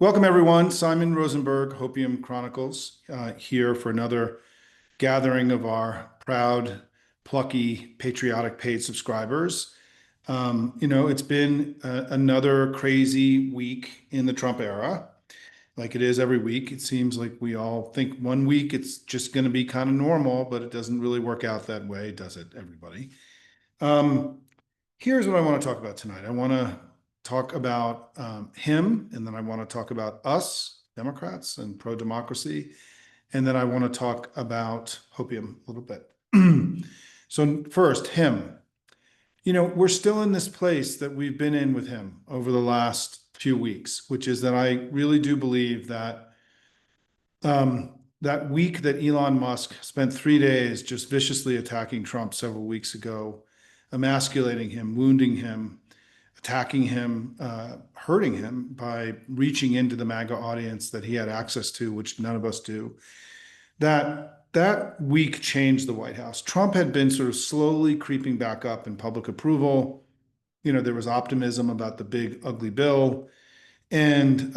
Welcome, everyone. Simon Rosenberg, Hopium Chronicles, here for another gathering of our proud, plucky, patriotic paid subscribers. It's been another crazy week in the Trump era, like it is every week. It seems like we all think one week it's just going to be kind of normal, but it doesn't really work out that way, does it, everybody? Um, Here's what I want to talk about tonight. I want to talk about him, and then I want to talk about us, Democrats, and pro-democracy, and then I want to talk about hopium a little bit. So first, him. We're still in this place that we've been in with him over the last few weeks, which is that I really do believe that that week that Elon Musk spent 3 days just viciously attacking Trump several weeks ago, emasculating him, wounding him, attacking him, hurting him by reaching into the MAGA audience that he had access to, which none of us do. That week changed the White House. Trump had been sort of slowly creeping back up in public approval. There was optimism about the big ugly bill, and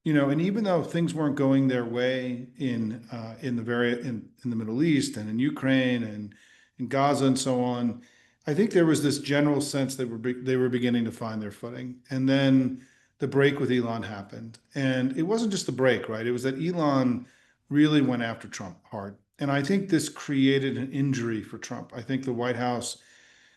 even though things weren't going their way in the Middle East and in Ukraine and in Gaza and so on, I think there was this general sense that they were beginning to find their footing. And then the break with Elon happened, and it wasn't just the break, right? It was that Elon really went after Trump hard, and I think this created an injury for Trump. I think the White House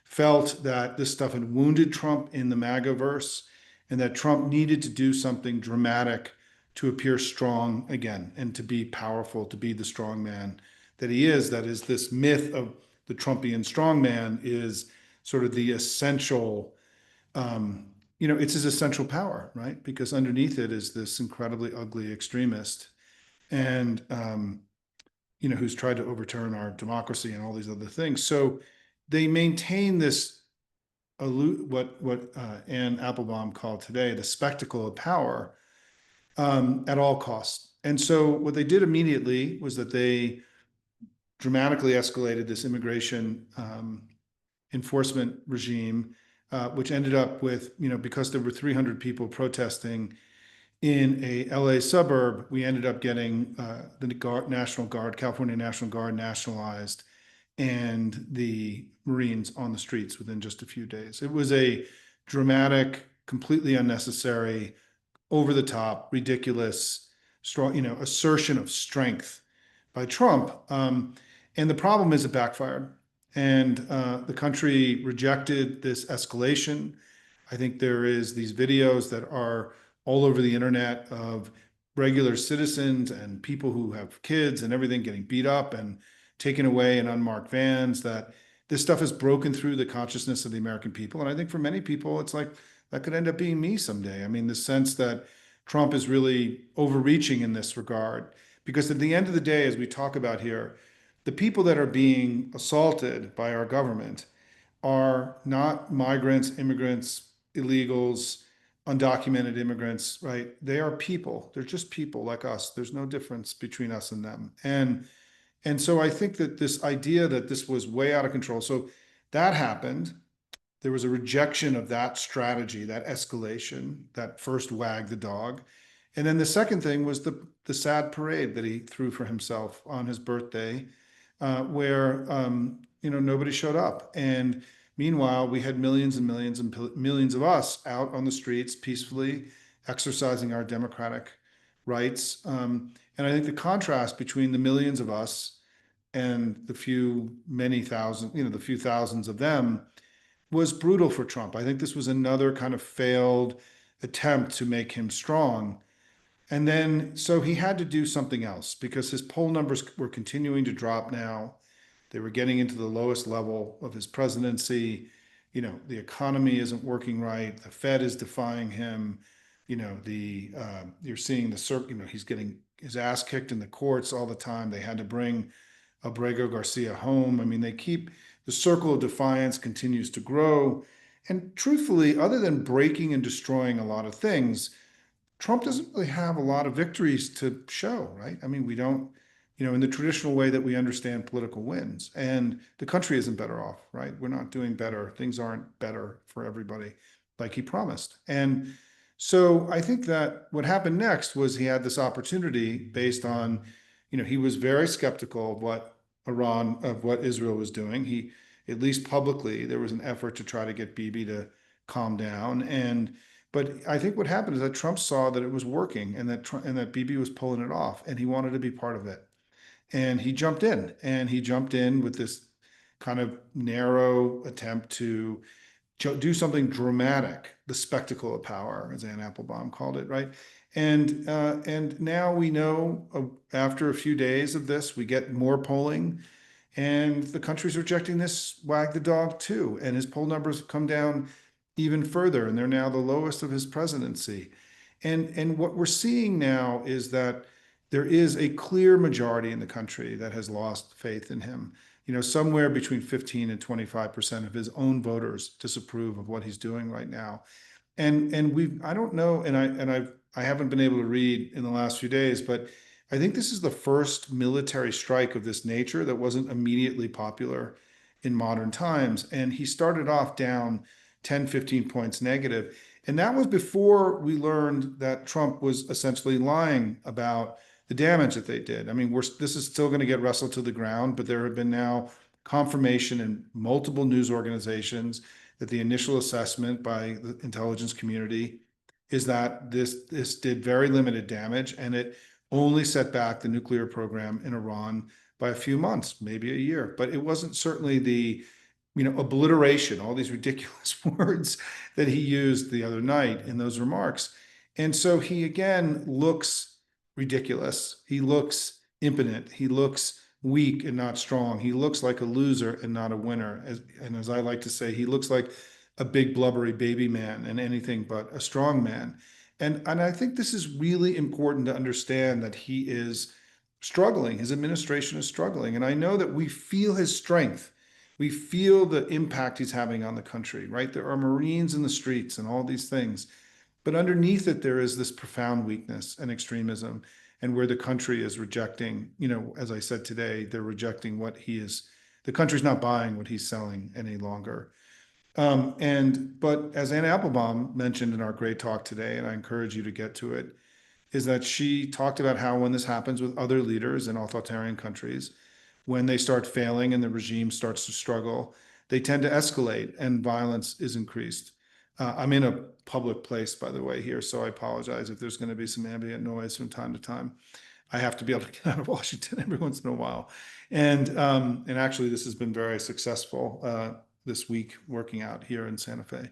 felt that this stuff had wounded Trump in the MAGA verse, and that Trump needed to do something dramatic to appear strong again and to be powerful, to be the strong man that he is. That is, this myth of the Trumpian strong man is sort of the essential, it's his essential power, right? Because underneath it is this incredibly ugly extremist and, who's tried to overturn our democracy and all these other things. So they maintain this, what Anne Applebaum called today the spectacle of power, at all costs. And so what they did immediately was that they dramatically escalated this immigration enforcement regime, which ended up with, because there were 300 people protesting in a LA suburb, we ended up getting the National Guard, California National Guard nationalized, and the Marines on the streets within just a few days. It was a dramatic, completely unnecessary, over the top, ridiculous, strong, assertion of strength by Trump. And the problem is it backfired. And the country rejected this escalation. I think there is these videos that are all over the internet of regular citizens and people who have kids and everything getting beat up and taken away in unmarked vans, that this stuff has broken through the consciousness of the American people. And I think for many people, it's like, that could end up being me someday. I mean, the sense that Trump is really overreaching in this regard, because at the end of the day, as we talk about here, the people that are being assaulted by our government are not migrants, immigrants, illegals, undocumented immigrants, right? They are people. They're just people like us. There's no difference between us and them. And so I think that this idea that this was way out of control, so that happened. There was a rejection of that strategy, that escalation, that first wag the dog. And then the second thing was the sad parade that he threw for himself on his birthday, where nobody showed up. And meanwhile, we had millions and millions and millions of us out on the streets peacefully exercising our democratic rights. And I think the contrast between the millions of us and the few thousands of them was brutal for Trump. I think this was another kind of failed attempt to make him strong. And then, so he had to do something else because his poll numbers were continuing to drop now. They were getting into the lowest level of his presidency. The economy isn't working right. The Fed is defying him. You're seeing he's getting his ass kicked in the courts all the time. They had to bring Abrego Garcia home. I mean, the circle of defiance continues to grow. And truthfully, other than breaking and destroying a lot of things, Trump doesn't really have a lot of victories to show, right? I mean, we don't, in the traditional way that we understand political wins. And the country isn't better off, right? We're not doing better. Things aren't better for everybody like he promised. And So I think that what happened next was he had this opportunity based on, he was very skeptical of what Israel was doing. He, at least publicly, there was an effort to try to get Bibi to calm down. But I think what happened is that Trump saw that it was working and that Bibi was pulling it off, and he wanted to be part of it. And he jumped in with this kind of narrow attempt to do something dramatic, the spectacle of power, as Anne Applebaum called it, right? And now we know, after a few days of this, we get more polling, and the country's rejecting this wag the dog too. And his poll numbers have come down even further, and they're now the lowest of his presidency. And what we're seeing now is that there is a clear majority in the country that has lost faith in him. Somewhere between 15 and 25% of his own voters disapprove of what he's doing right now. And I don't know, I haven't been able to read in the last few days, but I think this is the first military strike of this nature that wasn't immediately popular in modern times. And he started off down 10, 15 points negative. And that was before we learned that Trump was essentially lying about the damage that they did. I mean, this is still going to get wrestled to the ground, but there have been now confirmation in multiple news organizations that the initial assessment by the intelligence community is that this did very limited damage, and it only set back the nuclear program in Iran by a few months, maybe a year. But it wasn't certainly the obliteration, all these ridiculous words that he used the other night in those remarks. And so he again looks ridiculous. He looks impotent. He looks weak and not strong. He looks like a loser and not a winner. And as I like to say, he looks like a big blubbery baby man and anything but a strong man. And I think this is really important to understand, that he is struggling. His administration is struggling. And I know that we feel his strength. We feel the impact he's having on the country, right? There are Marines in the streets and all these things. But underneath it, there is this profound weakness and extremism, and where the country is rejecting, as I said today, they're rejecting the country's not buying what he's selling any longer. But as Anne Applebaum mentioned in our great talk today, and I encourage you to get to it, is that she talked about how when this happens with other leaders in authoritarian countries, when they start failing and the regime starts to struggle, they tend to escalate and violence is increased. I'm in a public place, by the way, here, so I apologize if there's going to be some ambient noise from time to time. I have to be able to get out of Washington every once in a while. And actually, this has been very successful this week working out here in Santa Fe.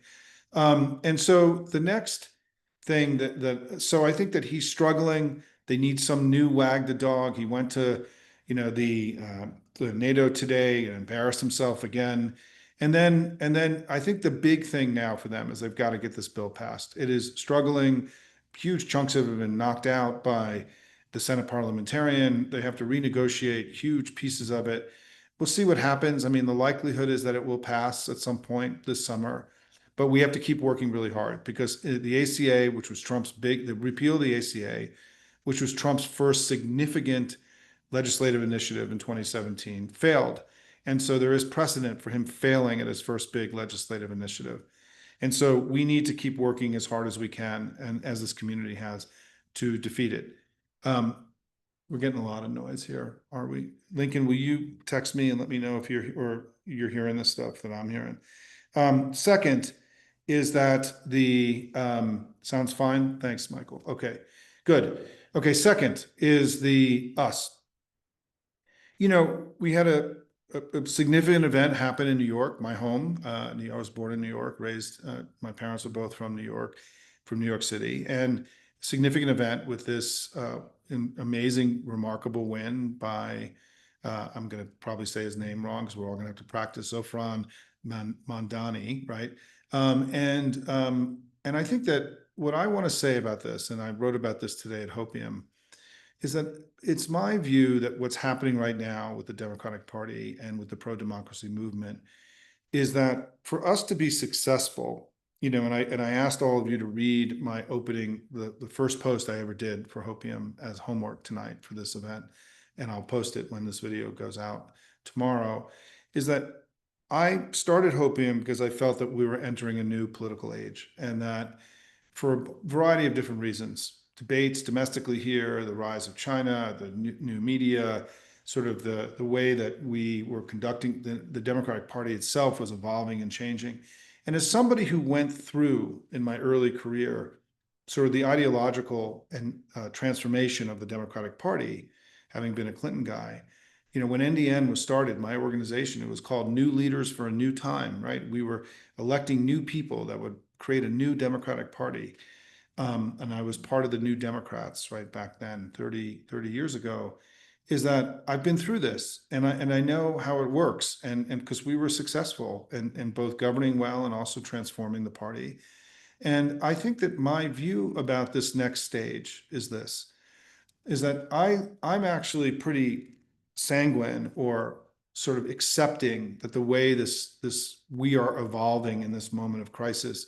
And so the next thing so I think that he's struggling. They need some new wag the dog. He went to, the NATO today and embarrassed himself again. And then I think the big thing now for them is they've got to get this bill passed. It is struggling. Huge chunks of it have been knocked out by the Senate parliamentarian. They have to renegotiate huge pieces of it. We'll see what happens. I mean, the likelihood is that it will pass at some point this summer, but we have to keep working really hard, because the ACA, which was the repeal of the ACA, which was Trump's first significant legislative initiative in 2017, failed. And so there is precedent for him failing at his first big legislative initiative. And so we need to keep working as hard as we can, and as this community has, to defeat it. We're getting a lot of noise here, are we? Lincoln, will you text me and let me know if you're hearing the stuff that I'm hearing? Second is that sounds fine. Thanks, Michael. Okay, good. Okay, second is us. We had a significant event happen in New York, my home. I was born in New York, raised, my parents were both from New York City, and significant event with this amazing, remarkable win by, I'm going to probably say his name wrong because we're all going to have to practice, Zofran Mamdani, right? And I think that what I want to say about this, and I wrote about this today at Hopium, is that it's my view that what's happening right now with the Democratic Party and with the pro-democracy movement is that for us to be successful, and I asked all of you to read my opening, the first post I ever did for Hopium as homework tonight for this event, and I'll post it when this video goes out tomorrow, is that I started Hopium because I felt that we were entering a new political age, and that for a variety of different reasons. Debates domestically here, the rise of China, the new media, sort of the way that we were conducting the Democratic Party itself was evolving and changing. And as somebody who went through in my early career, sort of the ideological and transformation of the Democratic Party, having been a Clinton guy, when NDN was started, my organization, it was called New Leaders for a New Time, right? We were electing new people that would create a new Democratic Party. And I was part of the New Democrats, right, back then, 30 years ago, is that I've been through this and I know how it works. And because we were successful in both governing well and also transforming the party. And I think that my view about this next stage is this, is that I'm actually pretty sanguine or sort of accepting that the way this we are evolving in this moment of crisis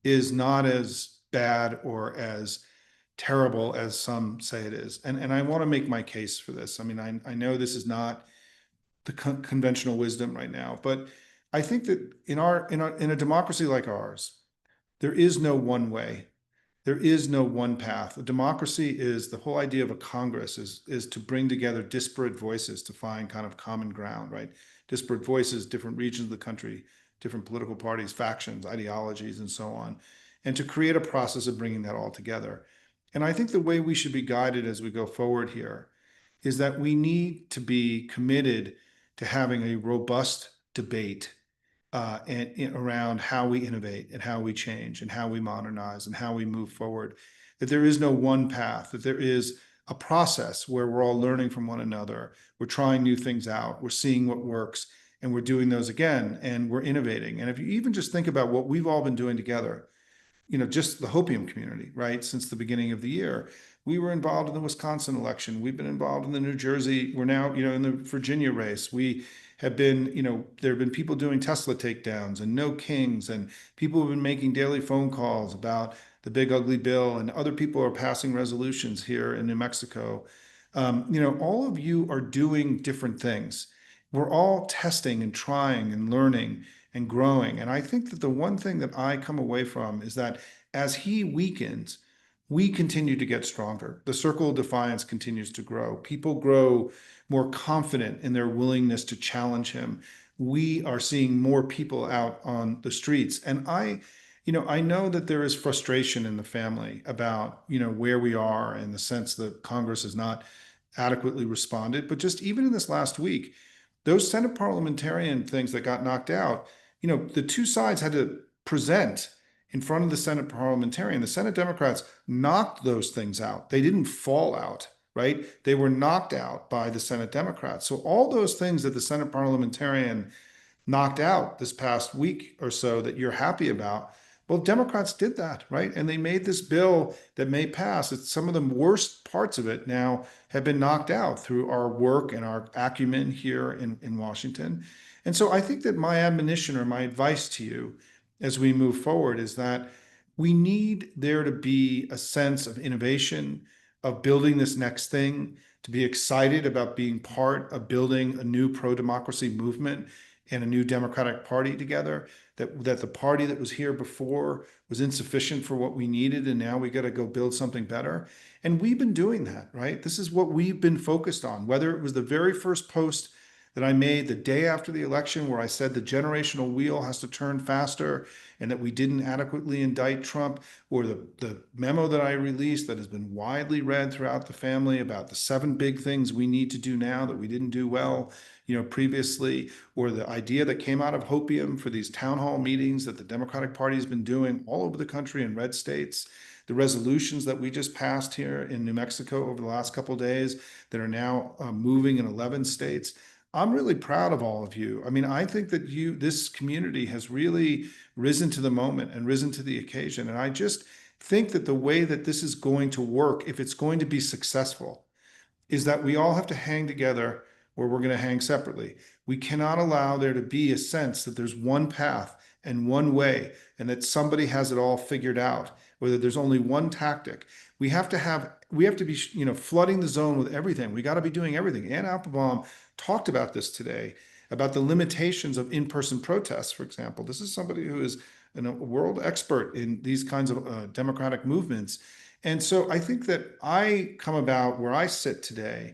is not as bad or as terrible as some say it is. And I want to make my case for this. I mean, I know this is not the conventional wisdom right now, but I think that in a democracy like ours, there is no one way. There is no one path. A democracy is the whole idea of a Congress is to bring together disparate voices to find kind of common ground, right? Disparate voices, different regions of the country, different political parties, factions, ideologies, and so on, and to create a process of bringing that all together. And I think the way we should be guided as we go forward here is that we need to be committed to having a robust debate around how we innovate and how we change and how we modernize and how we move forward. That there is no one path, that there is a process where we're all learning from one another. We're trying new things out. We're seeing what works and we're doing those again and we're innovating. And if you even just think about what we've all been doing together, just the Hopium community, right? Since the beginning of the year, we were involved in the Wisconsin election. We've been involved in the New Jersey. We're now, in the Virginia race. We have been, there have been people doing Tesla takedowns and no kings, and people have been making daily phone calls about the big ugly bill, and other people are passing resolutions here in New Mexico. All of you are doing different things. We're all testing and trying and learning and growing. And I think that the one thing that I come away from is that as he weakens, we continue to get stronger. The circle of defiance continues to grow. People grow more confident in their willingness to challenge him. We are seeing more people out on the streets. And I know that there is frustration in the family about, where we are and the sense that Congress has not adequately responded. But just even in this last week, those Senate parliamentarian things that got knocked out, the two sides had to present in front of the Senate parliamentarian. The Senate Democrats knocked those things out. They didn't fall out, right? They were knocked out by the Senate Democrats. So all those things that the Senate parliamentarian knocked out this past week or so that you're happy about, well, Democrats did that, right? And they made this bill that may pass. It's some of the worst parts of it now have been knocked out through our work and our acumen here in Washington. And so I think that my admonition or my advice to you as we move forward is that we need there to be a sense of innovation, of building this next thing, to be excited about being part of building a new pro-democracy movement and a new Democratic Party together, that the party that was here before was insufficient for what we needed, and now we got to go build something better. And we've been doing that, right? This is what we've been focused on, whether it was the very first post that I made the day after the election where I said the generational wheel has to turn faster and that we didn't adequately indict Trump, or the memo that I released that has been widely read throughout the family about the 7 big things we need to do now that we didn't do well, previously, or the idea that came out of Hopium for these town hall meetings that the Democratic Party has been doing all over the country in red states, the resolutions that we just passed here in New Mexico over the last couple of days that are now moving in 11 states. I'm really proud of all of you. I mean, I think that this community has really risen to the moment and risen to the occasion. And I just think that the way that this is going to work, if it's going to be successful, is that we all have to hang together or we're going to hang separately. We cannot allow there to be a sense that there's one path and one way and that somebody has it all figured out, or that there's only one tactic. We have to be, flooding the zone with everything. We got to be doing everything. Ann Applebaum talked about this today, about the limitations of in-person protests, for example. This is somebody who is a world expert in these kinds of democratic movements. And so I think that I come about where I sit today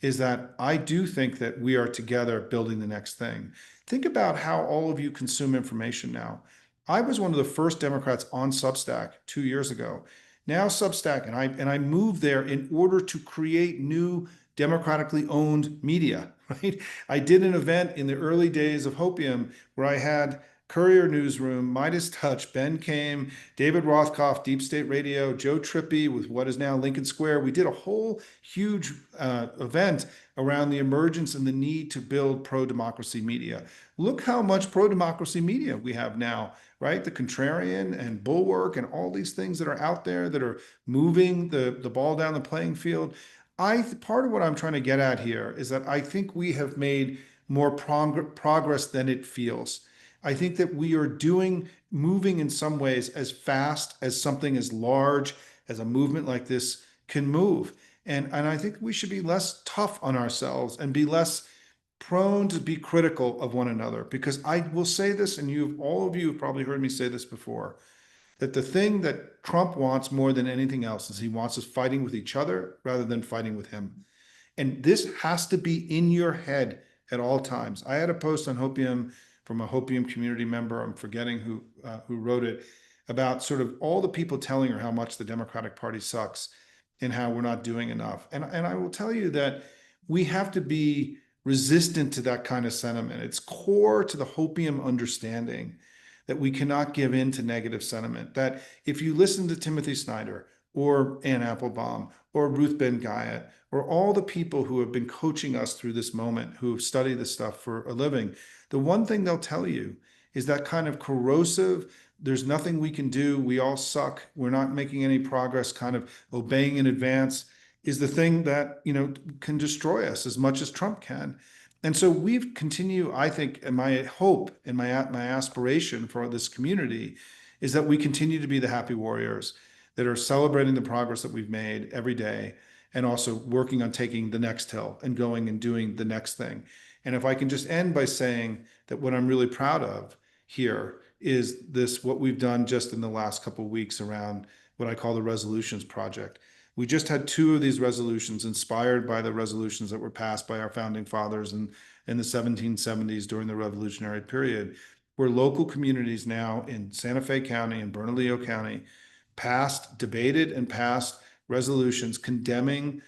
is that I do think that we are together building the next thing. Think about how all of you consume information now. I was one of the first Democrats on Substack 2 years ago. Now Substack, and I moved there in order to create new democratically owned media, right? I did an event in the early days of Hopium where I had Courier Newsroom, Midas Touch, Ben came, David Rothkopf, Deep State Radio, Joe Trippi with what is now Lincoln Square. We did a whole huge event around the emergence and the need to build pro-democracy media. Look how much pro-democracy media we have now, right? The Contrarian and Bulwark and all these things that are out there that are moving the ball down the playing field. Part of what I'm trying to get at here is that I think we have made more progress than it feels. I think that we are moving in some ways as fast as something as large as a movement like this can move. And I think we should be less tough on ourselves and be less prone to be critical of one another. Because I will say this, and all of you have probably heard me say this before, that the thing that Trump wants more than anything else is he wants us fighting with each other rather than fighting with him. And this has to be in your head at all times. I had a post on Hopium from a Hopium community member, I'm forgetting who wrote it, about sort of all the people telling her how much the Democratic Party sucks and how we're not doing enough. And I will tell you that we have to be resistant to that kind of sentiment. It's core to the Hopium understanding that we cannot give in to negative sentiment. That if you listen to Timothy Snyder or Ann Applebaum or Ruth Ben Guyot or all the people who have been coaching us through this moment, who have studied this stuff for a living, the one thing they'll tell you is that kind of corrosive, there's nothing we can do, we all suck, we're not making any progress, kind of obeying in advance, is the thing that can destroy us as much as Trump can. And so we've continued, I think, and my hope and my aspiration for this community is that we continue to be the happy warriors that are celebrating the progress that we've made every day and also working on taking the next hill and going and doing the next thing. And if I can just end by saying that what I'm really proud of here is what we've done just in the last couple of weeks around what I call the Resolutions Project. We just had two of these resolutions inspired by the resolutions that were passed by our founding fathers in the 1770s during the Revolutionary period, where local communities now in Santa Fe County and Bernalillo County debated and passed resolutions condemning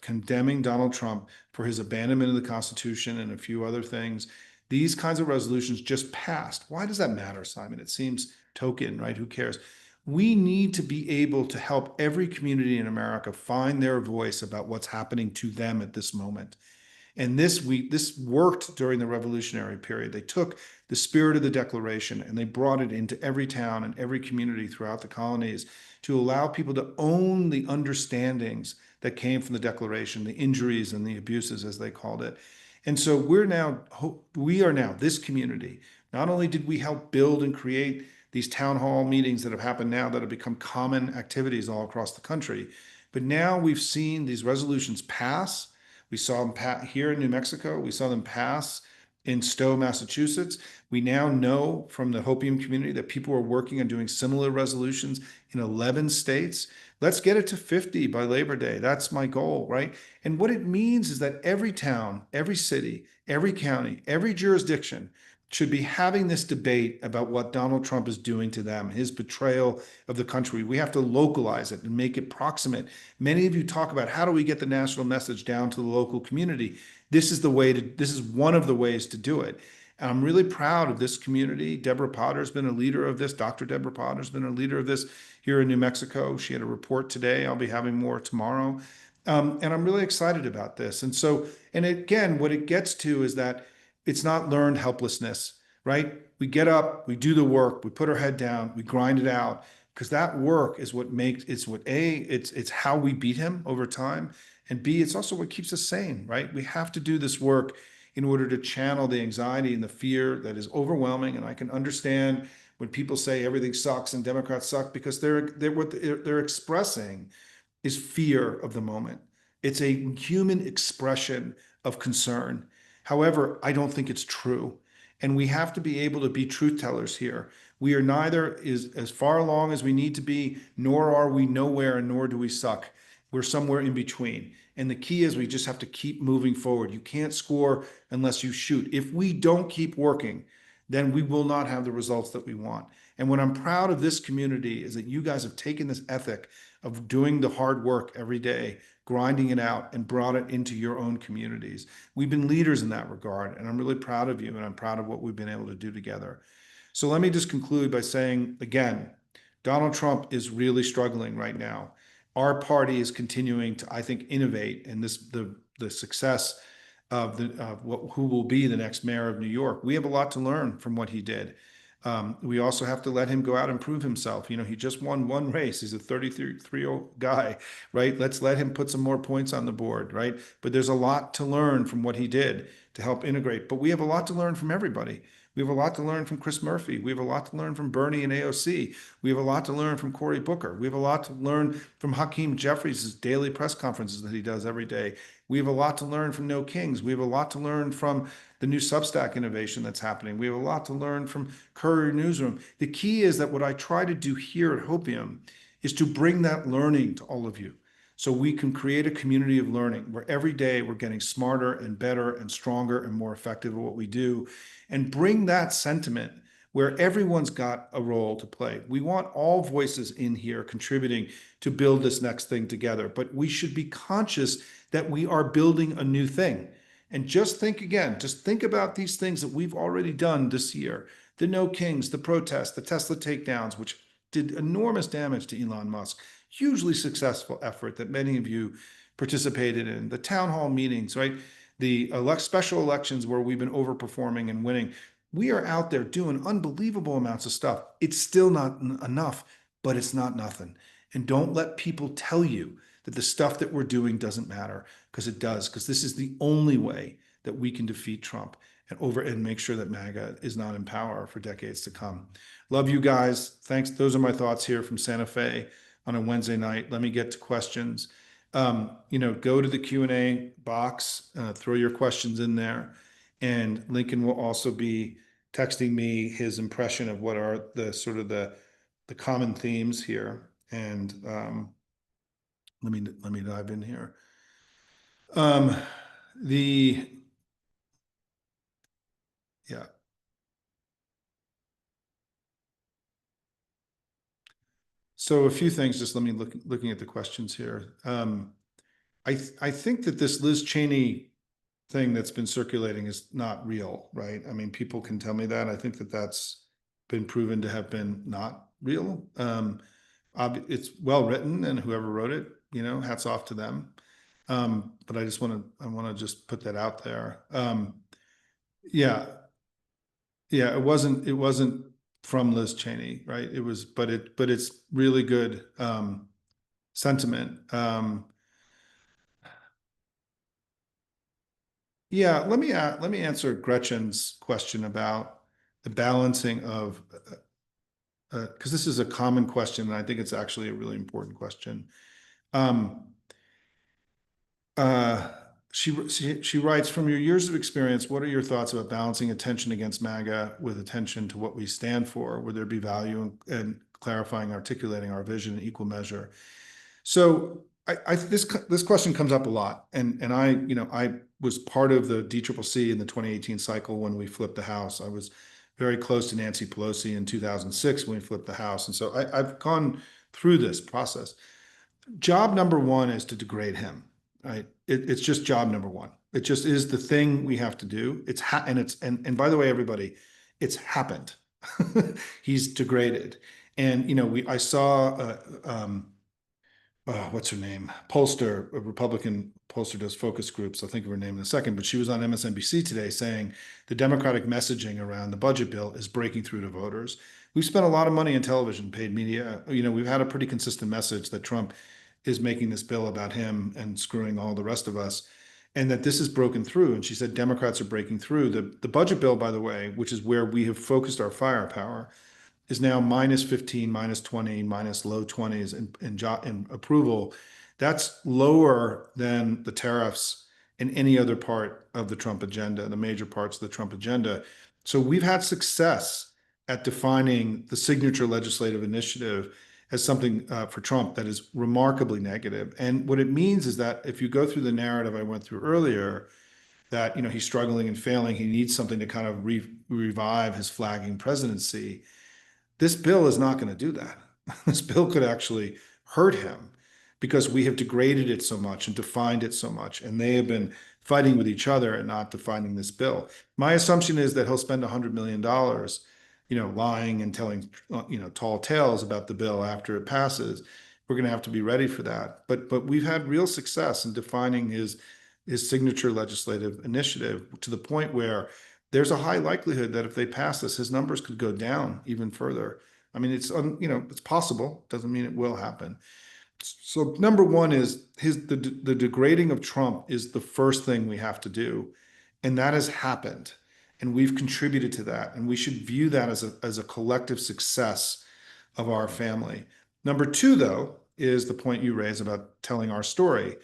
condemning Donald Trump for his abandonment of the Constitution and a few other things. These kinds of resolutions just passed. Why does that matter, Simon? It seems token, right? Who cares? We need to be able to help every community in America find their voice about what's happening to them at this moment. And this worked during the Revolutionary period. They took the spirit of the Declaration and they brought it into every town and every community throughout the colonies to allow people to own the understandings that came from the Declaration, the injuries and the abuses, as they called it. And so we are now this community. Not only did we help build and create these town hall meetings that have happened now that have become common activities all across the country, but now we've seen these resolutions pass. We saw them pass here in New Mexico. We saw them pass in Stowe, Massachusetts. We now know from the Hopium community that people are working on doing similar resolutions in 11 states. Let's get it to 50 by Labor Day. That's my goal, right? And what it means is that every town, every city, every county, every jurisdiction should be having this debate about what Donald Trump is doing to them, his betrayal of the country. We have to localize it and make it proximate. Many of you talk about how do we get the national message down to the local community. This is one of the ways to do it. And I'm really proud of this community. Deborah Potter's been a leader of this. Dr. Deborah Potter's been a leader of this here in New Mexico. She had a report today. I'll be having more tomorrow. And I'm really excited about this. And again, what it gets to is that it's not learned helplessness, right? We get up, we do the work, we put our head down, we grind it out, because that work is it's how we beat him over time. And B, it's also what keeps us sane, right? We have to do this work in order to channel the anxiety and the fear that is overwhelming. And I can understand when people say everything sucks and Democrats suck, because what they're expressing is fear of the moment. It's a human expression of concern. However, I don't think it's true. And we have to be able to be truth tellers here. We are neither is as far along as we need to be, nor are we nowhere, and nor do we suck. We're somewhere in between. And the key is we just have to keep moving forward. You can't score unless you shoot. If we don't keep working, then we will not have the results that we want. And what I'm proud of this community is that you guys have taken this ethic of doing the hard work every day, grinding it out, and brought it into your own communities. We've been leaders in that regard, and I'm really proud of you, and I'm proud of what we've been able to do together. So let me just conclude by saying again, Donald Trump is really struggling right now. Our party is continuing to, I think, innovate, and the success of who will be the next mayor of New York. We have a lot to learn from what he did. We also have to let him go out and prove himself. You know, he just won one race. He's a 33-year-old guy, right? Let's let him put some more points on the board, right? But there's a lot to learn from what he did to help integrate. But we have a lot to learn from everybody. We have a lot to learn from Chris Murphy. We have a lot to learn from Bernie and AOC. We have a lot to learn from Cory Booker. We have a lot to learn from Hakeem Jeffries' daily press conferences that he does every day. We have a lot to learn from No Kings. We have a lot to learn from the new Substack innovation that's happening. We have a lot to learn from Courier Newsroom. The key is that what I try to do here at Hopium is to bring that learning to all of you so we can create a community of learning where every day we're getting smarter and better and stronger and more effective at what we do, and bring that sentiment where everyone's got a role to play. We want all voices in here contributing to build this next thing together, but we should be conscious that we are building a new thing. And just think again, just think about these things that we've already done this year. The No Kings, the protests, the Tesla takedowns, which did enormous damage to Elon Musk, hugely successful effort that many of you participated in, the town hall meetings, right? The special elections where we've been overperforming and winning. We are out there doing unbelievable amounts of stuff. It's still not enough, but it's not nothing. And don't let people tell you that the stuff that we're doing doesn't matter, because it does, because this is the only way that we can defeat Trump and make sure that MAGA is not in power for decades to come. Love you guys. Thanks. Those are my thoughts here from Santa Fe on a Wednesday night. Let me get to questions. Go to the Q&A box, throw your questions in there, and Lincoln will also be texting me his impression of what are the sort of the common themes here. And let me dive in here. The yeah. So a few things. Just let me looking at the questions here. I think that this Liz Cheney thing that's been circulating is not real, right? I mean, people can tell me that. I think that that's been proven to have been not real. It's well written, and whoever wrote it, hats off to them. But I want to just put that out there. Yeah, yeah, it wasn't from Liz Cheney, right? It was, but it's really good sentiment. Yeah, let me answer Gretchen's question about the balancing of because this is a common question, and I think it's actually a really important question. Um, uh, she writes, from your years of experience, what are your thoughts about balancing attention against MAGA with attention to what we stand for? Would there be value in clarifying, articulating our vision in equal measure? So this question comes up a lot, and I was part of the DCCC in the 2018 cycle when we flipped the House. I was very close to Nancy Pelosi in 2006 when we flipped the House, and so I've gone through this process. Job number one is to degrade him, right? It's just job number one. It just is the thing we have to do. And by the way, everybody, it's happened. He's degraded, and I saw. What's her name? Pollster, a Republican pollster, does focus groups. I'll think of her name in a second, but she was on MSNBC today saying the Democratic messaging around the budget bill is breaking through to voters. We've spent a lot of money in television, paid media. We've had a pretty consistent message that Trump is making this bill about him and screwing all the rest of us, and that this is broken through. And she said Democrats are breaking through. The budget bill, by the way, which is where we have focused our firepower, is now -15, -20, minus low 20s in approval. That's lower than the tariffs in any other part of the Trump agenda, the major parts of the Trump agenda. So we've had success at defining the signature legislative initiative as something for Trump that is remarkably negative. And what it means is that if you go through the narrative I went through earlier, that he's struggling and failing, he needs something to kind of revive his flagging presidency. This bill is not going to do that. This bill could actually hurt him because we have degraded it so much and defined it so much, and they have been fighting with each other and not defining this bill. My assumption is that he'll spend $100 million, lying and telling, tall tales about the bill after it passes. We're going to have to be ready for that. But we've had real success in defining his signature legislative initiative to the point where there's a high likelihood that if they pass this, his numbers could go down even further. I mean, it's possible. Doesn't mean it will happen. So number one is the degrading of Trump is the first thing we have to do, and that has happened, and we've contributed to that, and we should view that as a collective success of our family. Number two, though, is the point you raise about telling our story.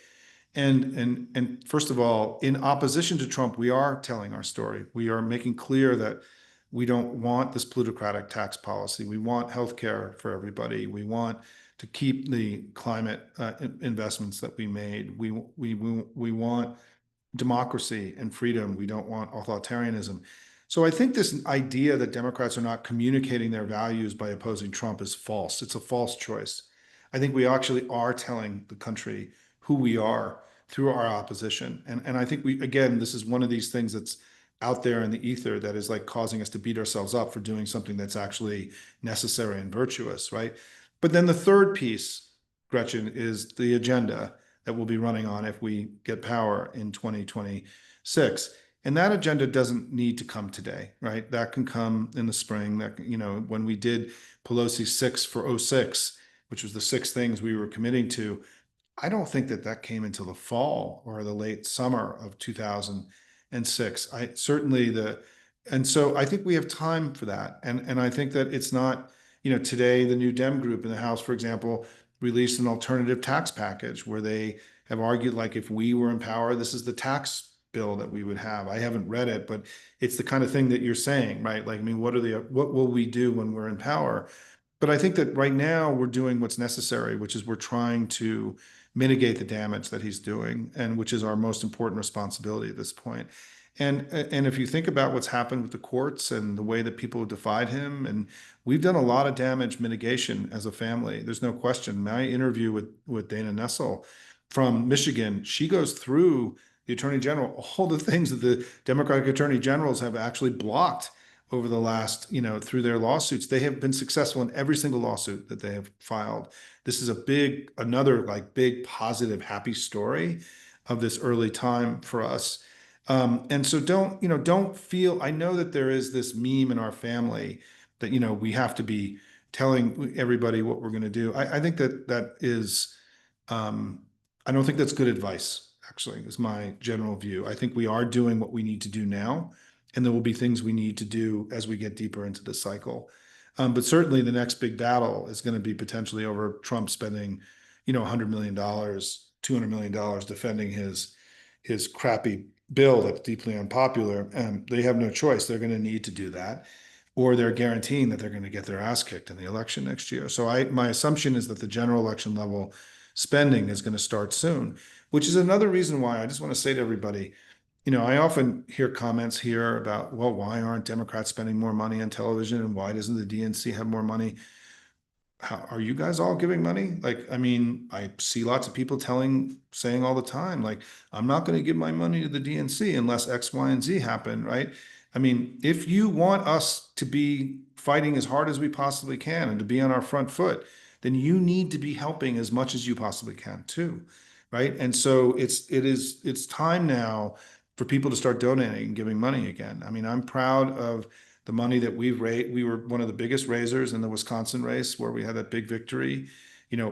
And first of all, in opposition to Trump, we are telling our story. We are making clear that we don't want this plutocratic tax policy. We want health care for everybody. We want to keep the climate investments that we made. We want democracy and freedom. We don't want authoritarianism. So I think this idea that Democrats are not communicating their values by opposing Trump is false. It's a false choice. I think we actually are telling the country who we are through our opposition. And I think again, this is one of these things that's out there in the ether that is like causing us to beat ourselves up for doing something that's actually necessary and virtuous, right? But then the third piece, Gretchen, is the agenda that we'll be running on if we get power in 2026. And that agenda doesn't need to come today, right? That can come in the spring. That, when we did Pelosi 6 for '06, which was the 6 things we were committing to, I don't think that came until the fall or the late summer of 2006. And so I think we have time for that. And I think that it's not, today the new Dem group in the House, for example, released an alternative tax package where they have argued like if we were in power, this is the tax bill that we would have. I haven't read it, but it's the kind of thing that you're saying, right? Like, I mean, what will we do when we're in power? But I think that right now we're doing what's necessary, which is we're trying to mitigate the damage that he's doing, and which is our most important responsibility at this point. And if you think about what's happened with the courts and the way that people have defied him, and we've done a lot of damage mitigation as a family. There's no question. My interview with Dana Nessel from Michigan, she goes through the attorney general, all the things that the Democratic attorney generals have actually blocked over the last, through their lawsuits. They have been successful in every single lawsuit that they have filed. This is another like big, positive, happy story of this early time for us. And so don't feel, I know that there is this meme in our family that, we have to be telling everybody what we're going to do. I think that is, I don't think that's good advice, actually, is my general view. I think we are doing what we need to do now, and there will be things we need to do as we get deeper into the cycle. But certainly the next big battle is going to be potentially over Trump spending, $100 million, $200 million defending his crappy bill that's deeply unpopular. And they have no choice. They're going to need to do that, or they're guaranteeing that they're going to get their ass kicked in the election next year. So my assumption is that the general election level spending is going to start soon, which is another reason why I just want to say to everybody, I often hear comments here about, well, why aren't Democrats spending more money on television, and why doesn't the DNC have more money? How are you guys all giving money? Like, I mean, I see lots of people saying all the time, like, I'm not going to give my money to the DNC unless X, Y, and Z happen, right? I mean, if you want us to be fighting as hard as we possibly can and to be on our front foot, then you need to be helping as much as you possibly can too, right? And so it's time now for people to start donating and giving money again. I mean, I'm proud of the money that we've raised. We were one of the biggest raisers in the Wisconsin race where we had that big victory.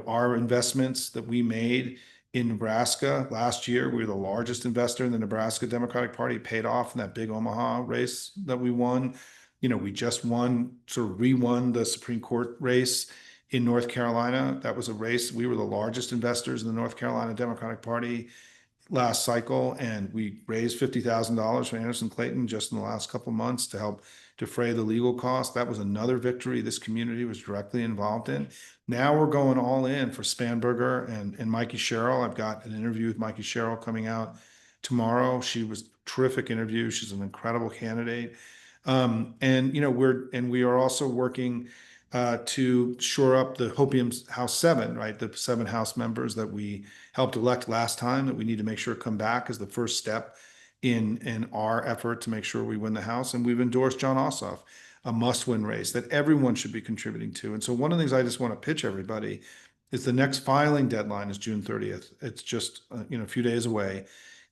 Our investments that we made in Nebraska last year, we were the largest investor in the Nebraska Democratic Party, paid off in that big Omaha race that we won. We just sort of re-won the Supreme Court race in North Carolina. That was a race. We were the largest investors in the North Carolina Democratic Party. last cycle, and we raised $50,000 for Anderson Clayton just in the last couple months to help defray the legal costs. That was another victory this community was directly involved in. Now we're going all in for Spanberger and Mikey Sherrill. I've got an interview with Mikey Sherrill coming out tomorrow. She was a terrific interview. She's an incredible candidate. And we are also working to shore up the Hopium's House 7, right? The 7 House members that we helped elect last time that we need to make sure come back as the first step in our effort to make sure we win the House. And we've endorsed John Ossoff, a must-win race that everyone should be contributing to. And so one of the things I just want to pitch everybody is the next filing deadline is June 30th. It's just a few days away.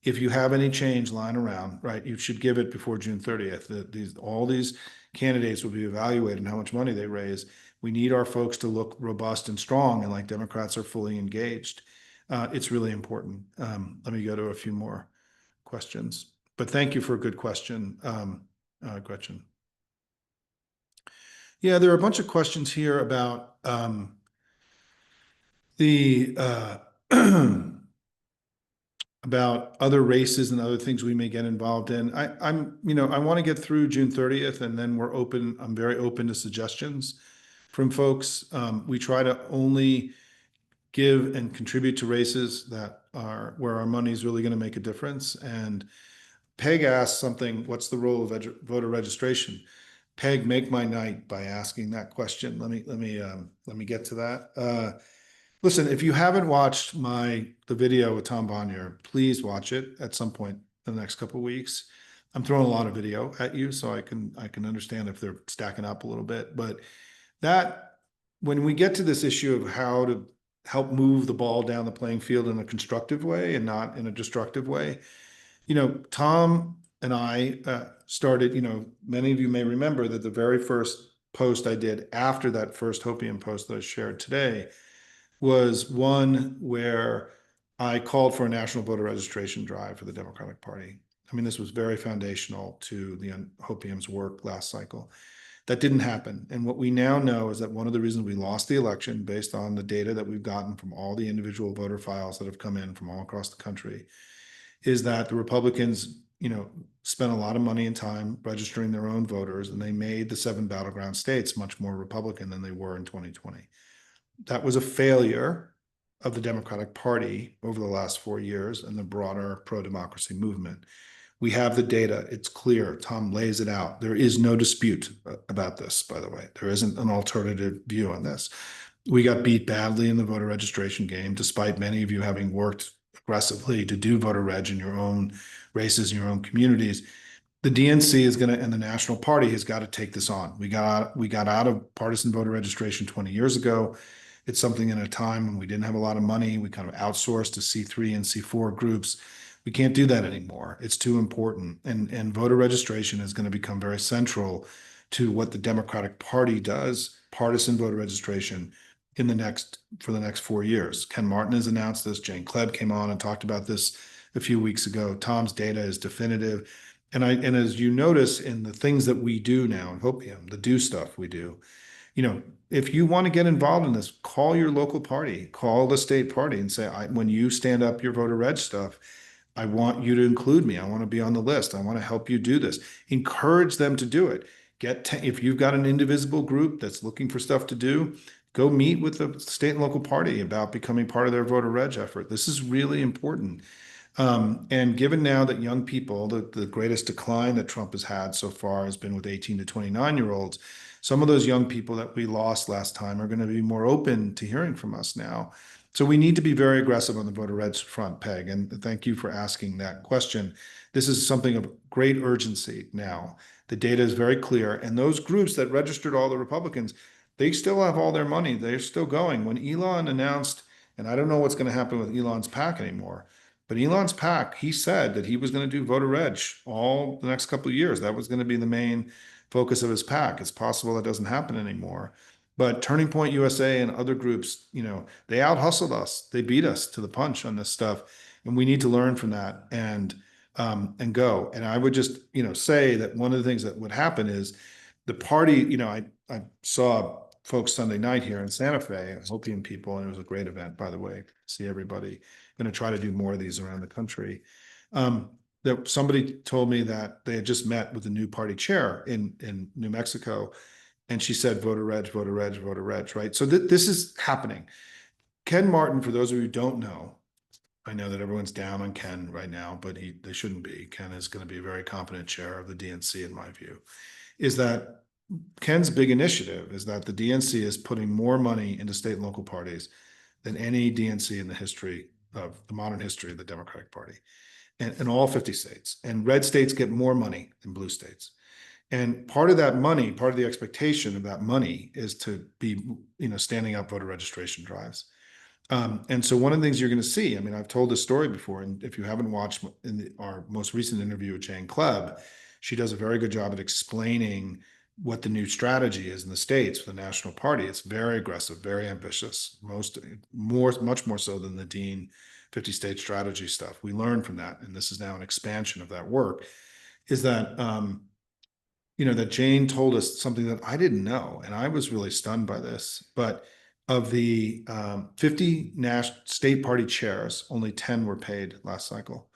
If you have any change lying around, right, you should give it before June 30th. All these candidates will be evaluated and how much money they raise. We need our folks to look robust and strong, and like Democrats are fully engaged. It's really important. Let me go to a few more questions, but thank you for a good question, Gretchen. Yeah, there are a bunch of questions here about about other races and other things we may get involved in. I want to get through June 30th, and then we're open. I'm very open to suggestions from folks. We try to only give and contribute to races that are where our money is really going to make a difference. And Peg asked something, what's the role of voter registration? Peg, make my night by asking that question. Let me get to that. Listen, if you haven't watched the video with Tom Bonnier, please watch it at some point in the next couple of weeks. I'm throwing a lot of video at you, so I can understand if they're stacking up a little bit. But when we get to this issue of how to help move the ball down the playing field in a constructive way and not in a destructive way, Tom and I started. Many of you may remember that the very first post I did after that first Hopium post that I shared today was one where I called for a national voter registration drive for the Democratic Party. I mean, this was very foundational to the Hopium's work last cycle. That didn't happen. And what we now know is that one of the reasons we lost the election, based on the data that we've gotten from all the individual voter files that have come in from all across the country, is that the Republicans, spent a lot of money and time registering their own voters, and they made the 7 battleground states much more Republican than they were in 2020. That was a failure of the Democratic Party over the last 4 years and the broader pro-democracy movement. We have the data. It's clear. Tom lays it out. There is no dispute about this, by the way. There isn't an alternative view on this. We got beat badly in the voter registration game, despite many of you having worked aggressively to do voter reg in your own races, in your own communities. The DNC is going to, and the National Party has got to take this on. We got out of partisan voter registration 20 years ago. It's something in a time when we didn't have a lot of money. We kind of outsourced to C3 and C4 groups. We can't do that anymore. It's too important. And voter registration is going to become very central to what the Democratic Party does, partisan voter registration, for the next 4 years. Ken Martin has announced this. Jane Kleb came on and talked about this a few weeks ago. Tom's data is definitive. And as you notice in the things that we do now in Hopium, the do stuff we do, if you want to get involved in this, call your local party, call the state party and say, when you stand up your voter reg stuff, I want you to include me. I want to be on the list. I want to help you do this. Encourage them to do it. If you've got an indivisible group that's looking for stuff to do, go meet with the state and local party about becoming part of their voter reg effort. This is really important. And given now that young people, the greatest decline that Trump has had so far has been with 18 to 29-year-olds, some of those young people that we lost last time are going to be more open to hearing from us now. So we need to be very aggressive on the voter reg front, Peg, and thank you for asking that question. This is something of great urgency now. The data is very clear, and those groups that registered all the Republicans, they still have all their money. They're still going. When Elon announced, and I don't know what's going to happen with Elon's PAC anymore, but Elon's PAC, he said that he was going to do voter reg all the next couple of years. That was going to be the main focus of his PAC. It's possible that doesn't happen anymore. But Turning Point USA and other groups, they out-hustled us. They beat us to the punch on this stuff. And we need to learn from that and go. And I would just, say that one of the things that would happen is the party, I saw folks Sunday night here in Santa Fe, Hopium people, and it was a great event, by the way. See everybody. Going to try to do more of these around the country. That somebody told me that they had just met with the new party chair in New Mexico, and she said, "Voter reg, voter reg, voter reg." Right. So this is happening. Ken Martin, for those of you who don't know, I know that everyone's down on Ken right now, but they shouldn't be. Ken is going to be a very competent chair of the DNC, in my view. Is that Ken's big initiative is that the DNC is putting more money into state and local parties than any DNC in the history of the modern history of the Democratic Party, and in all 50 states. And red states get more money than blue states. And part of that money, part of the expectation of that money is to be, standing up voter registration drives. And so one of the things you're going to see, I mean, I've told this story before, and if you haven't watched our most recent interview with Jane Klebb, she does a very good job at explaining what the new strategy is in the states for the national party. It's very aggressive, very ambitious, much more so than the Dean 50-state strategy stuff. We learned from that, and this is now an expansion of that work, is that, that Jane told us something that I didn't know, and I was really stunned by this, but of the 50 state party chairs, only 10 were paid last cycle.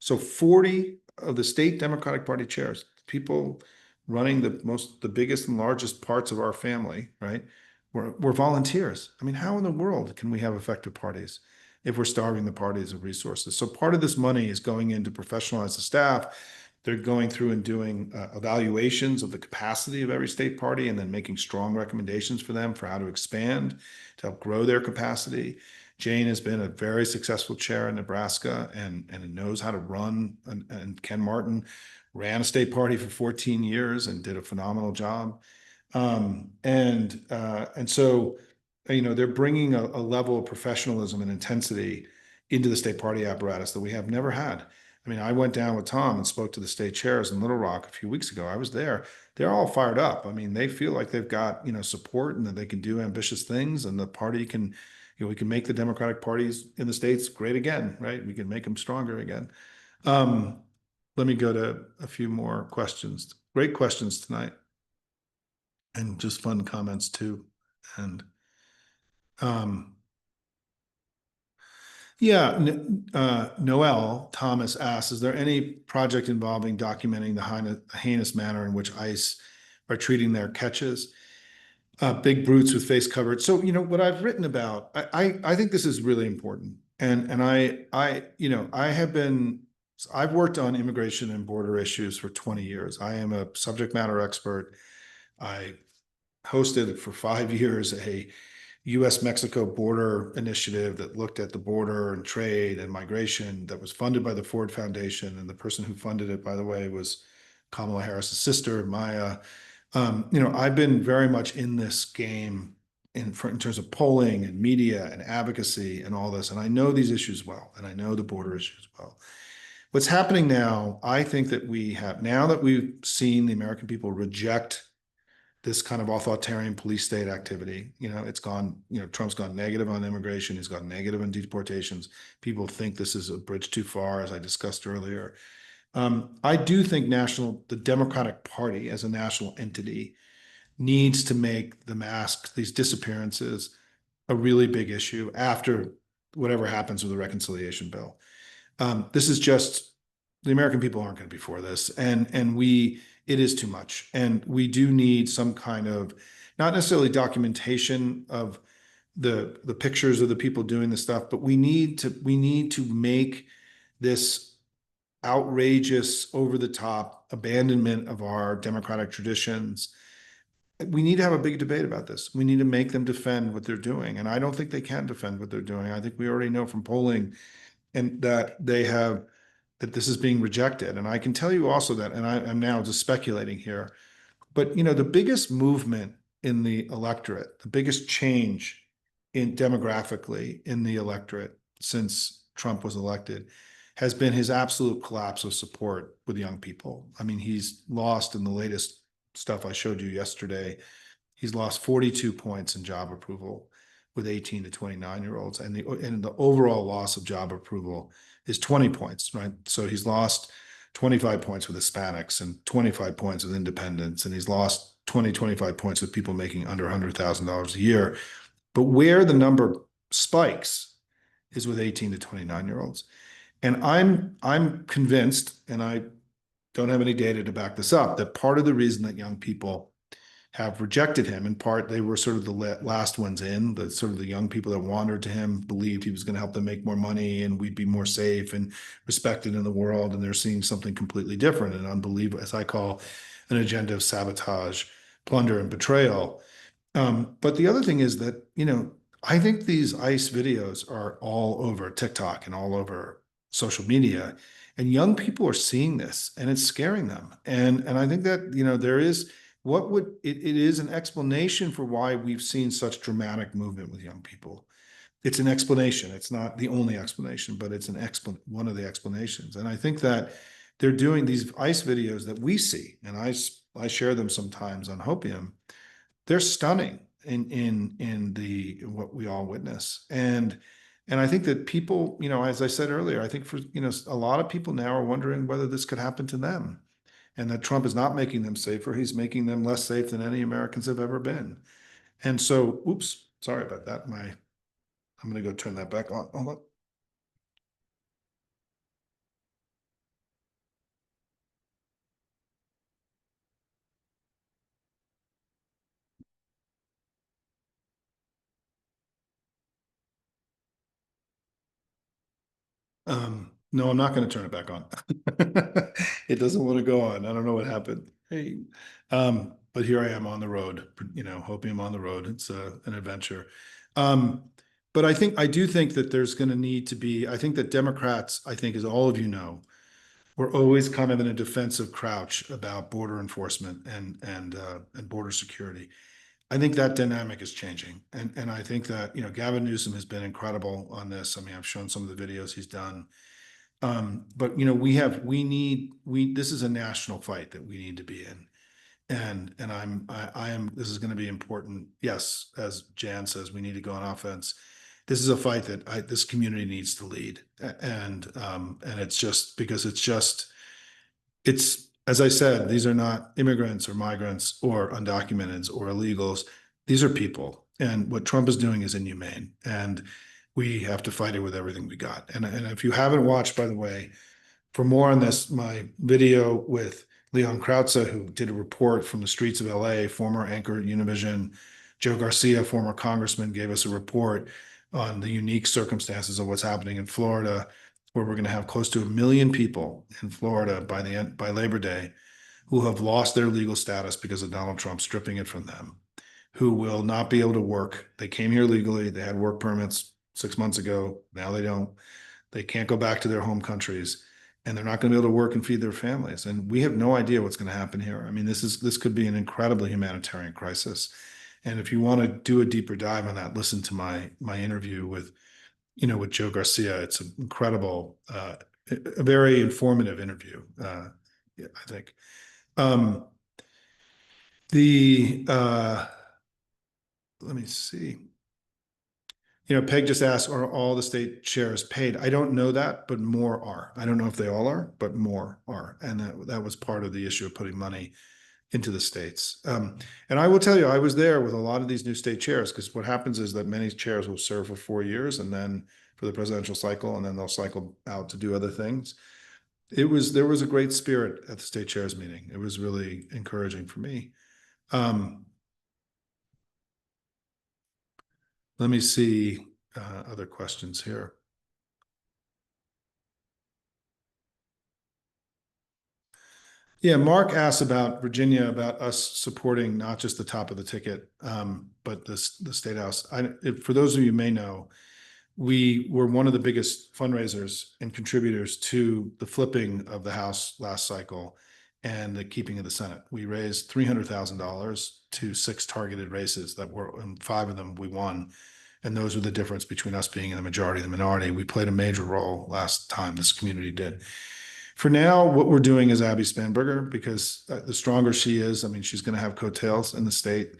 So 40 of the state Democratic Party chairs, people running the biggest and largest parts of our family, right, were volunteers. I mean, how in the world can we have effective parties if we're starving the parties of resources? So part of this money is going in to professionalize the staff. They're going through and doing evaluations of the capacity of every state party and then making strong recommendations for them for how to expand, to help grow their capacity. Jane has been a very successful chair in Nebraska and knows how to run. And Ken Martin ran a state party for 14 years and did a phenomenal job. And so, they're bringing a level of professionalism and intensity into the state party apparatus that we have never had. I mean, I went down with Tom and spoke to the state chairs in Little Rock a few weeks ago. I was there. They're all fired up. I mean, they feel like they've got, support and that they can do ambitious things, and the party can, we can make the Democratic parties in the states great again, right? We can make them stronger again. Let me go to a few more questions. Great questions tonight, and just fun comments too. And yeah, Noel Thomas asks, is there any project involving documenting the heinous manner in which ICE are treating their catches? Big brutes with face covered. So, what I've written about, I think this is really important. And I've worked on immigration and border issues for 20 years. I am a subject matter expert. I hosted for 5 years a U.S.-Mexico border initiative that looked at the border and trade and migration that was funded by the Ford Foundation. And the person who funded it, by the way, was Kamala Harris's sister, Maya. I've been very much in this game in terms of polling and media and advocacy and all this. And I know these issues well, and I know the border issues well. What's happening now, I think that now that we've seen the American people reject this kind of authoritarian police state activity, it's gone, Trump's gone negative on immigration. He's gone negative on deportations. People think this is a bridge too far, as I discussed earlier. I do think the Democratic Party as a national entity needs to make these disappearances, a really big issue after whatever happens with the reconciliation bill. This is just, the American people aren't going to be for this. And it is too much. And we do need some kind of, not necessarily documentation of the pictures of the people doing this stuff, but we need to make this outrageous, over the top abandonment of our democratic traditions. We need to have a big debate about this. We need to make them defend what they're doing. And I don't think they can defend what they're doing. I think we already know from polling and that this is being rejected. And I can tell you also that, and I'm now just speculating here, but the biggest movement in the electorate, the biggest change demographically in the electorate since Trump was elected has been his absolute collapse of support with young people. I mean, he's lost, in the latest stuff I showed you yesterday, he's lost 42 points in job approval with 18 to 29-year-olds. And the overall loss of job approval is 20 points, right? So he's lost 25 points with Hispanics and 25 points with independents, and he's lost 20, 25 points of people making under $100,000 a year. But where the number spikes is with 18 to 29-year-olds. And I'm convinced, and I don't have any data to back this up, that part of the reason that young people have rejected him, in part, they were sort of the last ones in, the sort of the young people that wandered to him, believed he was going to help them make more money and we'd be more safe and respected in the world. And they're seeing something completely different and unbelievable, as I call an agenda of sabotage, plunder, and betrayal. But the other thing is that, I think these ICE videos are all over TikTok and all over social media, and young people are seeing this and it's scaring them. And I think that, there is it is an explanation for why we've seen such dramatic movement with young people. It's an explanation. It's not the only explanation, but it's one of the explanations. And I think that they're doing these ICE videos that we see, and I share them sometimes on Hopium. They're stunning in the what we all witness. And I think that people, as I said earlier, I think for, a lot of people now are wondering whether this could happen to them, and that Trump is not making them safer. He's making them less safe than any Americans have ever been. And so, oops, sorry about that. I'm going to go turn that back on. Hold on. No, I'm not going to turn it back on. It doesn't want to go on. I don't know what happened. Hey, but here I am on the road, hoping I'm on the road. It's an adventure. Um, but I do think that there's going to need to be, I think that Democrats, I think, as all of you know, we're always kind of in a defensive crouch about border enforcement and border security. I think that dynamic is changing, and I think that Gavin Newsom has been incredible on this. I mean, I've shown some of the videos he's done, but this is a national fight that we need to be in, and I am. This is going to be important. Yes, as Jan says, we need to go on offense. This is a fight that this community needs to lead, and it's just because it's, as I said, these are not immigrants or migrants or undocumented or illegals. These are people. And what Trump is doing is inhumane. And we have to fight it with everything we got. And if you haven't watched, by the way, for more on this, my video with Leon Krautze, who did a report from the streets of LA, former anchor at Univision, Joe Garcia, former congressman, gave us a report on the unique circumstances of what's happening in Florida, where we're going to have close to 1 million people in Florida by Labor Day who have lost their legal status because of Donald Trump stripping it from them, who will not be able to work. They came here legally. They had work permits 6 months ago. Now they don't. They can't go back to their home countries, and they're not going to be able to work and feed their families. And we have no idea what's going to happen here. I mean, this could be an incredibly humanitarian crisis. And if you want to do a deeper dive on that, listen to my interview with Joe Garcia. It's an incredible, a very informative interview. Yeah, I think. Let me see. Peg just asked, are all the state chairs paid? I don't know that, but more are. I don't know if they all are, but more are. And that was part of the issue of putting money into the states. And I will tell you, I was there with a lot of these new state chairs, because what happens is that many chairs will serve for 4 years and then for the presidential cycle, and then they'll cycle out to do other things. There was a great spirit at the state chairs meeting. It was really encouraging for me. Let me see other questions here. Yeah, Mark asked about Virginia, about us supporting not just the top of the ticket, but the state house. For those of you who may know, we were one of the biggest fundraisers and contributors to the flipping of the House last cycle and the keeping of the Senate. We raised $300,000 to 6 targeted races that were, and 5 of them we won. And those were the difference between us being in the majority and the minority. We played a major role last time this community did. For now, what we're doing is Abby Spanberger, because the stronger she is, I mean, she's going to have coattails in the state.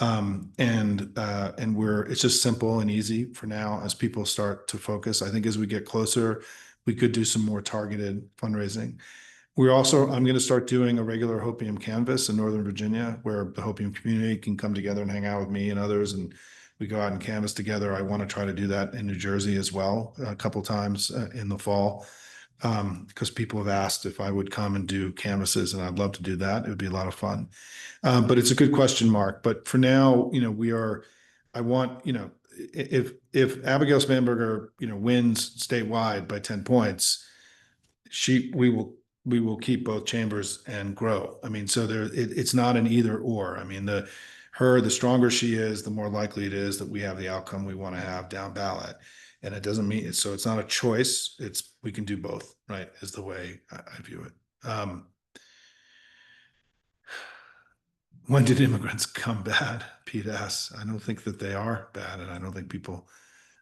It's just simple and easy for now as people start to focus. I think as we get closer, we could do some more targeted fundraising. I'm going to start doing a regular Hopium canvas in Northern Virginia where the Hopium community can come together and hang out with me and others, and we go out and canvas together. I want to try to do that in New Jersey as well a couple times in the fall, because people have asked if I would come and do canvases, and I'd love to do that. It would be a lot of fun. But it's a good question, Mark. But for now, I want, if Abigail Spanberger, wins statewide by 10 points, we will keep both chambers and grow. I mean, so it's not an either or. I mean, the stronger she is, the more likely it is that we have the outcome we want to have down ballot. And it doesn't mean so it's not a choice. We can do both, right? Is the way I view it. When did immigrants come bad? Pete asks. I don't think that they are bad, and I don't think people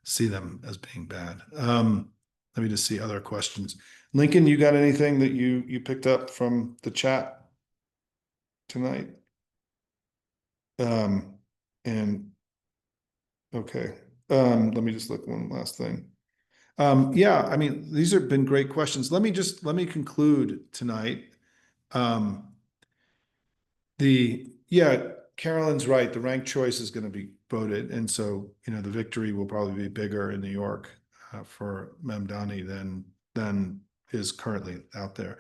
see them as being bad. Let me just see other questions. Lincoln, you got anything that you picked up from the chat tonight? And okay. Let me just look one last thing. Yeah, I mean, these have been great questions. Let me conclude tonight. Carolyn's right. The ranked choice is going to be voted, and so the victory will probably be bigger in New York for Mamdani than is currently out there.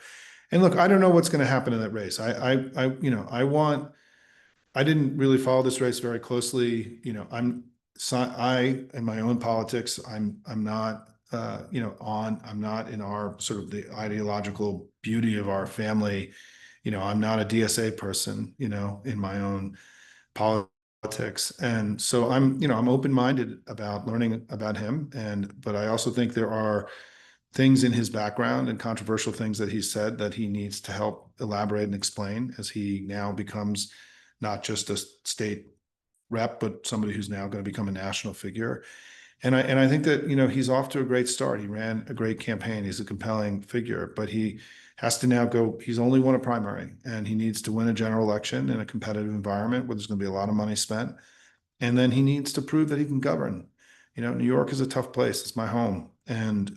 And look, I don't know what's going to happen in that race. I didn't really follow this race very closely. I in my own politics, I'm not I'm not in our sort of the ideological beauty of our family. I'm not a DSA person, in my own politics. And so I'm open-minded about learning about him. But I also think there are things in his background and controversial things that he said that he needs to help elaborate and explain as he now becomes not just a state rep, but somebody who's now going to become a national figure. And I think that, he's off to a great start. He ran a great campaign. He's a compelling figure, but he has to now he's only won a primary, and he needs to win a general election in a competitive environment where there's going to be a lot of money spent. And then he needs to prove that he can govern. New York is a tough place. It's my home. And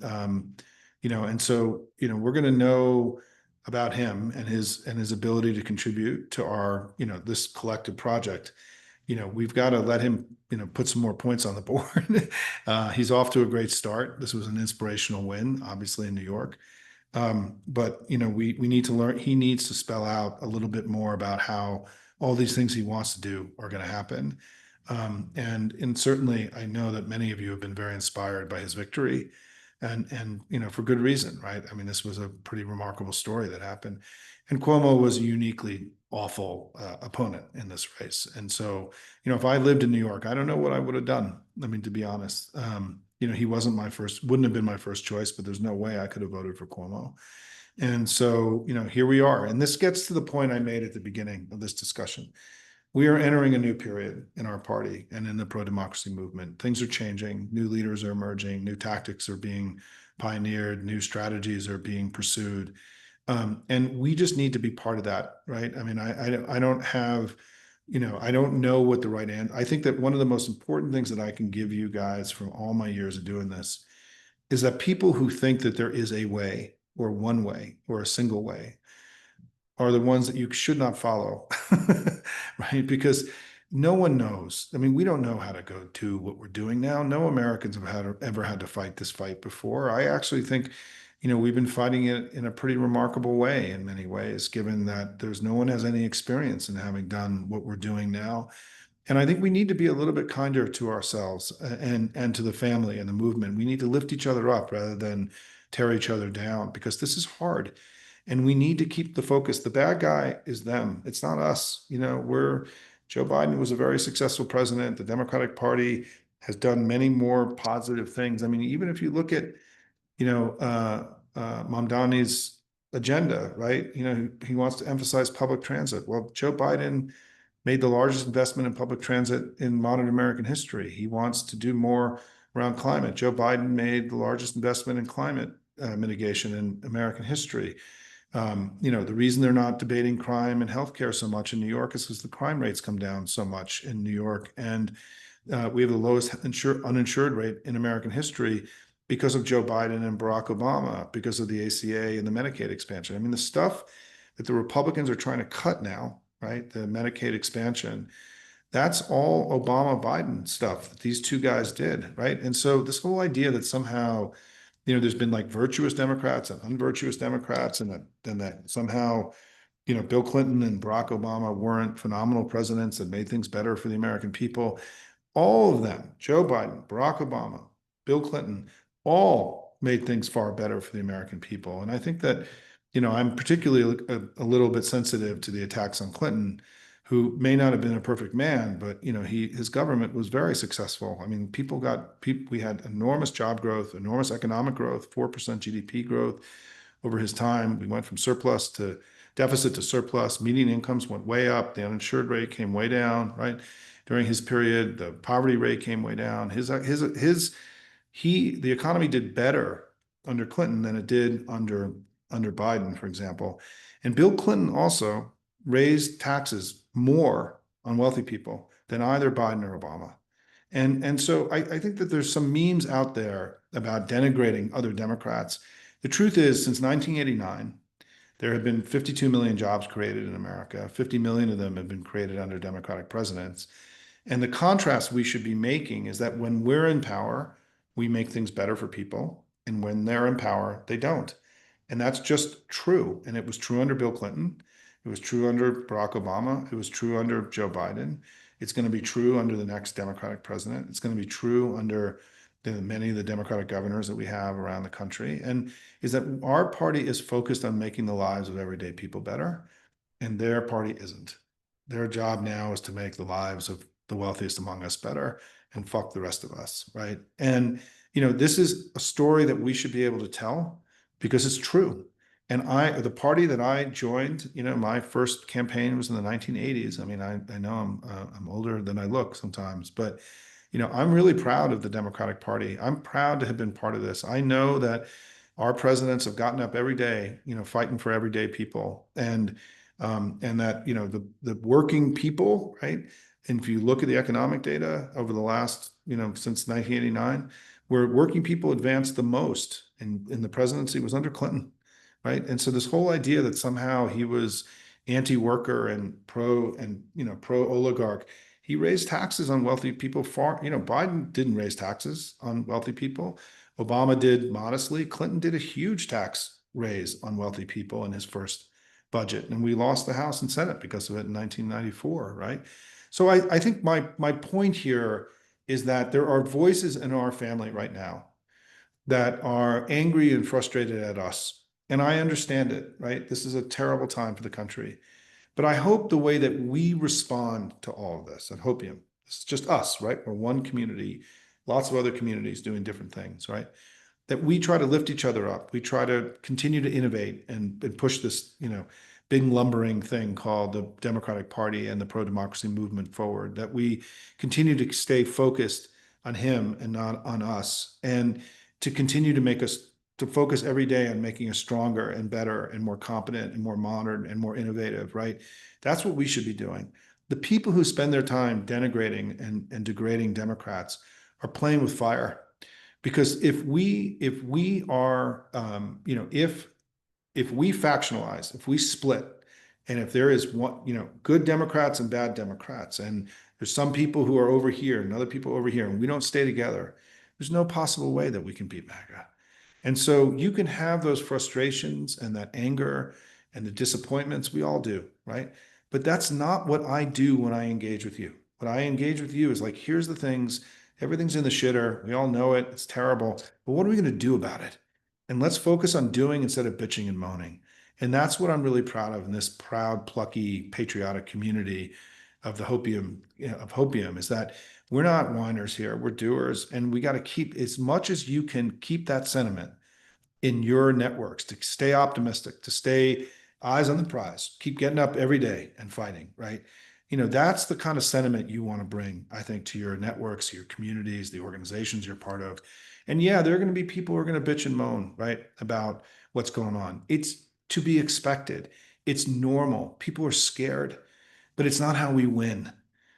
so, we're going to know about him and his ability to contribute to our, this collective project. We've got to let him, put some more points on the board. He's off to a great start. This was an inspirational win, obviously, in New York. But we need to learn. He needs to spell out a little bit more about how all these things he wants to do are going to happen. And certainly, I know that many of you have been very inspired by his victory, and for good reason, right? I mean, this was a pretty remarkable story that happened, and Cuomo was a uniquely awful opponent in this race. And so, if I lived in New York, I don't know what I would have done. I mean, to be honest, he wouldn't have been my first choice, but there's no way I could have voted for Cuomo. And so, here we are. And this gets to the point I made at the beginning of this discussion. We are entering a new period in our party and in the pro-democracy movement. Things are changing. New leaders are emerging. New tactics are being pioneered. New strategies are being pursued. And we just need to be part of that, right? I mean, I don't have, I don't know what the right answer. I think that one of the most important things that I can give you guys from all my years of doing this is that people who think that there is a way or one way or a single way are the ones that you should not follow, right? Because no one knows. I mean, we don't know how to go do what we're doing now. No Americans have ever had to fight this fight before. I actually think, we've been fighting it in a pretty remarkable way in many ways, given that no one has any experience in having done what we're doing now. And I think we need to be a little bit kinder to ourselves and to the family and the movement. We need to lift each other up rather than tear each other down, because this is hard. And we need to keep the focus. The bad guy is them. It's not us. Joe Biden was a very successful president. The Democratic Party has done many more positive things. I mean, even if you look at, Mamdani's agenda, right? He wants to emphasize public transit. Well, Joe Biden made the largest investment in public transit in modern American history. He wants to do more around climate. Joe Biden made the largest investment in climate mitigation in American history. The reason they're not debating crime and healthcare so much in New York is because the crime rates come down so much in New York. And we have the lowest uninsured rate in American history. because of Joe Biden and Barack Obama, because of the ACA and the Medicaid expansion. I mean, the stuff that the Republicans are trying to cut now, right? The Medicaid expansion, that's all Obama Biden stuff that these two guys did, right? And so this whole idea that somehow, there's been like virtuous Democrats and unvirtuous Democrats, and that somehow, Bill Clinton and Barack Obama weren't phenomenal presidents that made things better for the American people. All of them, Joe Biden, Barack Obama, Bill Clinton, all made things far better for the American people. And I think that, I'm particularly a little bit sensitive to the attacks on Clinton, who may not have been a perfect man, but his government was very successful. I mean, we had enormous job growth, enormous economic growth, 4% GDP growth over his time. We went from surplus to deficit to surplus. Median incomes went way up. The uninsured rate came way down, right? During his period, the poverty rate came way down. The economy did better under Clinton than it did under Biden, for example. And Bill Clinton also raised taxes more on wealthy people than either Biden or Obama. And so I think that there's some memes out there about denigrating other Democrats. The truth is, since 1989, there have been 52 million jobs created in America. 50 million of them have been created under Democratic presidents. And the contrast we should be making is that when we're in power, we make things better for people. And when they're in power, they don't. And that's just true. And it was true under Bill Clinton. It was true under Barack Obama. It was true under Joe Biden. It's going to be true under the next Democratic president. It's going to be true under many of the Democratic governors that we have around the country. And is that our party is focused on making the lives of everyday people better, and their party isn't. Their job now is to make the lives of the wealthiest among us better and fuck the rest of us, right? And this is a story that we should be able to tell because it's true. And the party that I joined, my first campaign was in the 1980s. I mean, I know I'm older than I look sometimes, but I'm really proud of the Democratic Party. I'm proud to have been part of this. I know that our presidents have gotten up every day, fighting for everyday people, and that the working people, right? And if you look at the economic data over the last, since 1989, where working people advanced the most in the presidency was under Clinton, right? And so this whole idea that somehow he was anti-worker and pro oligarch, he raised taxes on wealthy people far, Biden didn't raise taxes on wealthy people. Obama did modestly. Clinton did a huge tax raise on wealthy people in his first budget. And we lost the House and Senate because of it in 1994, right? So I think my point here is that there are voices in our family right now that are angry and frustrated at us. And I understand it, right? This is a terrible time for the country. But I hope the way that we respond to all of this at Hopium, it's just us, right? We're one community, lots of other communities doing different things, right? That we try to lift each other up. We try to continue to innovate and push this, big lumbering thing called the Democratic Party and the pro-democracy movement forward, that we continue to stay focused on him and not on us, and to continue to focus every day on making us stronger and better and more competent and more modern and more innovative, right? That's what we should be doing. The people who spend their time denigrating and degrading Democrats are playing with fire. Because if we are, if we factionalize, if we split, and if there is good Democrats and bad Democrats, and there's some people who are over here and other people over here, and we don't stay together, there's no possible way that we can beat MAGA. And so you can have those frustrations and that anger and the disappointments. We all do, right? But that's not what I do when I engage with you. What I engage with you is like, here's the things, everything's in the shitter. We all know it. It's terrible. But what are we going to do about it? And let's focus on doing instead of bitching and moaning. And that's what I'm really proud of in this proud, plucky, patriotic community of the Hopium, is that we're not whiners here, we're doers. And we got to keep, as much as you can, keep that sentiment in your networks, to stay optimistic, to stay eyes on the prize, keep getting up every day and fighting, right? That's the kind of sentiment you want to bring, I think, to your networks, your communities, the organizations you're part of. And yeah, there are going to be people who are going to bitch and moan, right, about what's going on. It's to be expected. It's normal. People are scared, but it's not how we win.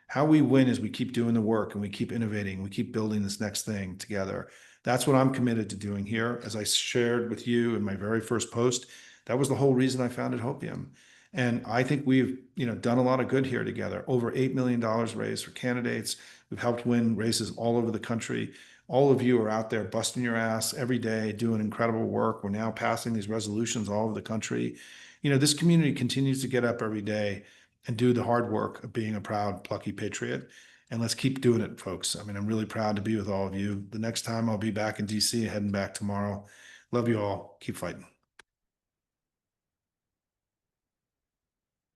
How we win is we keep doing the work and we keep innovating. We keep building this next thing together. That's what I'm committed to doing here. As I shared with you in my very first post, that was the whole reason I founded Hopium. And I think we've, done a lot of good here together. Over $8 million raised for candidates. We've helped win races all over the country. All of you are out there busting your ass every day, doing incredible work. We're now passing these resolutions all over the country. This community continues to get up every day and do the hard work of being a proud, plucky patriot. And let's keep doing it, folks. I mean, I'm really proud to be with all of you. The next time I'll be back in DC, heading back tomorrow. Love you all. Keep fighting.